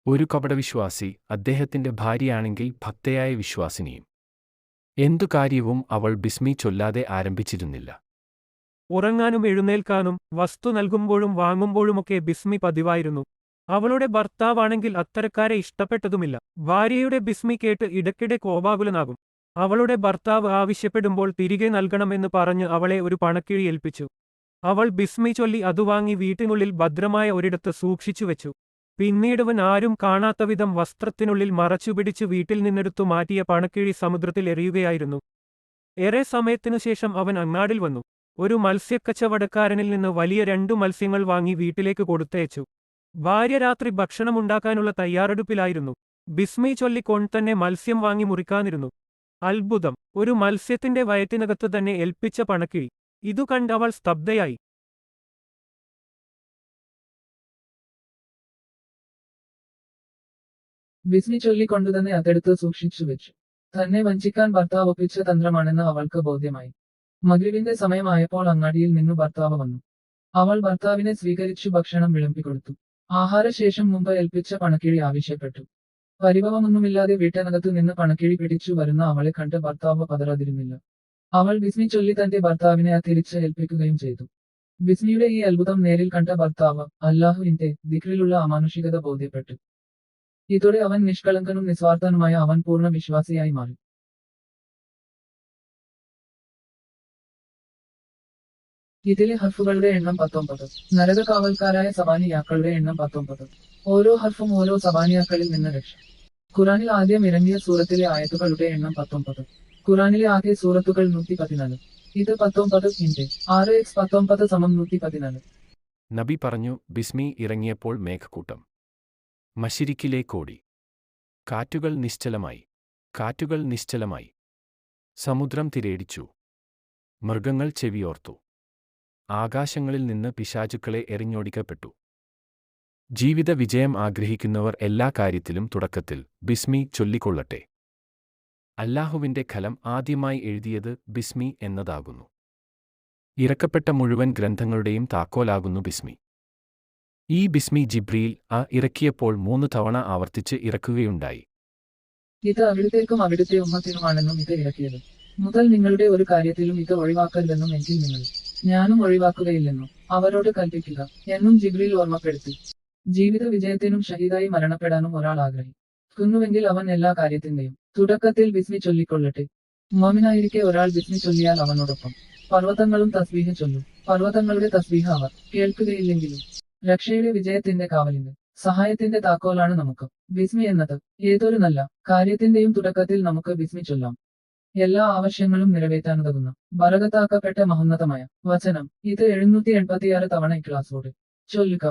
ഒരു കപടവിശ്വാസി അദ്ദേഹത്തിന്റെ ഭാര്യയാണെങ്കിൽ ഭക്തയായ വിശ്വാസിനിയും. എന്തു കാര്യവും അവൾ ബിസ്മി ചൊല്ലാതെ ആരംഭിച്ചിരുന്നില്ല. ഉറങ്ങാനും എഴുന്നേൽക്കാനും വസ്തു നൽകുമ്പോഴും വാങ്ങുമ്പോഴുമൊക്കെ ബിസ്മി പതിവായിരുന്നു. അവളുടെ ഭർത്താവാണെങ്കിൽ അത്തരക്കാരെ ഇഷ്ടപ്പെട്ടതുമില്ല. ഭാര്യയുടെ ബിസ്മി കേട്ട് ഇടയ്ക്കിടെ കോപാകുലനാകും. അവളുടെ ഭർത്താവ് ആവശ്യപ്പെടുമ്പോൾ തിരികെ നൽകണമെന്ന് പറഞ്ഞ് അവളെ ഒരു പണക്കിഴി ഏൽപ്പിച്ചു. അവൾ ബിസ്മി ചൊല്ലി അതു വാങ്ങി വീട്ടിനുള്ളിൽ ഭദ്രമായ ഒരിടത്ത് സൂക്ഷിച്ചുവെച്ചു. പിന്നീടവൻ ആരും കാണാത്തവിധം വസ്ത്രത്തിനുള്ളിൽ മറച്ചുപിടിച്ച് വീട്ടിൽ നിന്നെടുത്തു മാറ്റിയ പണക്കിഴി സമുദ്രത്തിൽ എറിയുകയായിരുന്നു. ഏറെ സമയത്തിനുശേഷം അവൻ അങ്ങാടിൽ വന്നു. ഒരു മത്സ്യക്കച്ചവടക്കാരനിൽ നിന്ന് വലിയ 2 മത്സ്യങ്ങൾ വാങ്ങി വീട്ടിലേക്ക് കൊടുത്തയച്ചു. ഭാര്യ രാത്രി ഭക്ഷണമുണ്ടാക്കാനുള്ള തയ്യാറെടുപ്പിലായിരുന്നു. ബിസ്മി ചൊല്ലിക്കൊണ്ടുതന്നെ മത്സ്യം വാങ്ങി മുറിക്കാനിരുന്നു. അത്ഭുതം! ഒരു മത്സ്യത്തിന്റെ വയറ്റിനകത്ത് തന്നെ ഏൽപ്പിച്ച പണക്കിഴി. ഇതു കണ്ട് അവൾ സ്തബ്ധയായി. ബിസ്മി ചൊല്ലിക്കൊണ്ടുതന്നെ അതെടുത്ത് സൂക്ഷിച്ചുവെച്ചു. തന്നെ വഞ്ചിക്കാൻ ഭർത്താവ് ഒപ്പിച്ച തന്ത്രമാണെന്ന് അവൾക്ക് ബോധ്യമായി. മഗ്രിബിന്റെ സമയമായപ്പോൾ അങ്ങാടിയിൽ നിന്നു ഭർത്താവ് വന്നു. അവൾ ഭർത്താവിനെ സ്വീകരിച്ചു ഭക്ഷണം വിളമ്പിക്കൊടുത്തു. ആഹാരശേഷം മുമ്പ് ഏൽപ്പിച്ച പണക്കിഴി ആവശ്യപ്പെട്ടു. പരിഭവമൊന്നുമില്ലാതെ വീട്ടിനകത്തു നിന്ന് പണക്കിഴി പിടിച്ചു വരുന്ന അവളെ കണ്ട് ഭർത്താവ് പതറാതിരുന്നില്ല. അവൾ ബിസ്മി ചൊല്ലി തന്റെ ഭർത്താവിനെ തിരിച്ച് ഏൽപ്പിക്കുകയും ചെയ്തു. ബിസ്മിയുടെ ഈ അത്ഭുതം നേരിൽ കണ്ട ഭർത്താവ് അല്ലാഹുവിന്റെ ദിക്റിലുള്ള അമാനുഷികത ബോധ്യപ്പെട്ടു. ഇതോടെ അവൻ നിഷ്കളങ്കനും നിസ്വാർത്ഥനുമായ അവൻ പൂർണ്ണ വിശ്വാസിയായി മാറി. ഇതിലെ ഹർഫുകളുടെ എണ്ണം 19. നരകകാവൽക്കാരായ സബാനിയാക്കളുടെ എണ്ണം 19. ഓരോ ഹർഫും ഓരോ സബാനിയാക്കളിൽ നിന്ന് രക്ഷ. ഖുറാനിൽ ആദ്യം ഇറങ്ങിയ സൂറത്തിലെ ആയത്തുകളുടെ എണ്ണം 19. ഖുറാനിലെ ആകെ സൂറത്തുകൾ 114. ഇത് 19 ന്റെ 6x19 114. നബി പറഞ്ഞു, ബിസ്മി ഇറങ്ങിയപ്പോൾ മേഘക്കൂട്ടം മശിരിക്കിലെ കോടി. കാറ്റുകൾ നിശ്ചലമായി. കാറ്റുകൾ നിശ്ചലമായി. സമുദ്രം തിരേടിച്ചു. മൃഗങ്ങൾ ചെവിയോർത്തു. ആകാശങ്ങളിൽ നിന്ന് പിശാചുക്കളെ എറിഞ്ഞോടിക്കപ്പെട്ടു. ജീവിത വിജയം ആഗ്രഹിക്കുന്നവർ എല്ലാ കാര്യത്തിലും തുടക്കത്തിൽ ബിസ്മി ചൊല്ലിക്കൊള്ളട്ടെ. അല്ലാഹുവിന്റെ കലം ആദ്യമായി എഴുതിയത് ബിസ്മി എന്നതാകുന്നു. ഇറക്കപ്പെട്ട മുഴുവൻ ഗ്രന്ഥങ്ങളുടെയും താക്കോലാകുന്നു ബിസ്മി. ഈ ബിസ്മി ജിബ്രീൽ ഇറക്കിയപ്പോൾ 3 തവണ ആവർത്തിച്ച് ഇറക്കുകയുണ്ടായി. ഇത് അവിടുത്തേക്കും അവിടുത്തെ ഉമ്മത്തിനുമാണെന്നും ഇത് ഇറക്കിയത് മുതൽ നിങ്ങളുടെ ഒരു കാര്യത്തിലും ഇത് ഒഴിവാക്കല്ലെന്നും എങ്കിൽ നിങ്ങൾ ഞാനും ഒഴിവാക്കുകയില്ലെന്നും അവരോട് കൽപ്പിക്കുക എന്നും ജിബ്രീൽ ഓർമ്മപ്പെടുത്തി. ജീവിത വിജയത്തിനും ഷഹീദായി മരണപ്പെടാനും ഒരാൾ ആഗ്രഹിക്കുന്നുവെങ്കിൽ അവൻ എല്ലാ കാര്യത്തിന്റെയും തുടക്കത്തിൽ ബിസ്മി ചൊല്ലിക്കൊള്ളട്ടെ. മോമിനായിരിക്കെ ഒരാൾ ബിസ്മി ചൊല്ലിയാൽ അവനോടൊപ്പം പർവ്വതങ്ങളും തസ്ബീഹ് ചൊല്ലും. പർവ്വതങ്ങളുടെ തസ്ബീഹ് അവർ കേൾക്കുകയില്ലെങ്കിലും രക്ഷയുടെ വിജയത്തിന്റെ കാവലിന്റെ സഹായത്തിന്റെ താക്കോലാണ് നമുക്ക് ബിസ്മി എന്നത്. ഏതൊരു നല്ല കാര്യത്തിന്റെയും തുടക്കത്തിൽ നമുക്ക് ബിസ്മി ചൊല്ലാം. എല്ലാ ആവശ്യങ്ങളും നിറവേറ്റാനുതകുന്ന ബറകത്താക്കപ്പെട്ട മഹോന്നതമായ വചനം. ഇത് 786 തവണ ഇഖ്ലാസോടെ ചൊല്ലുക.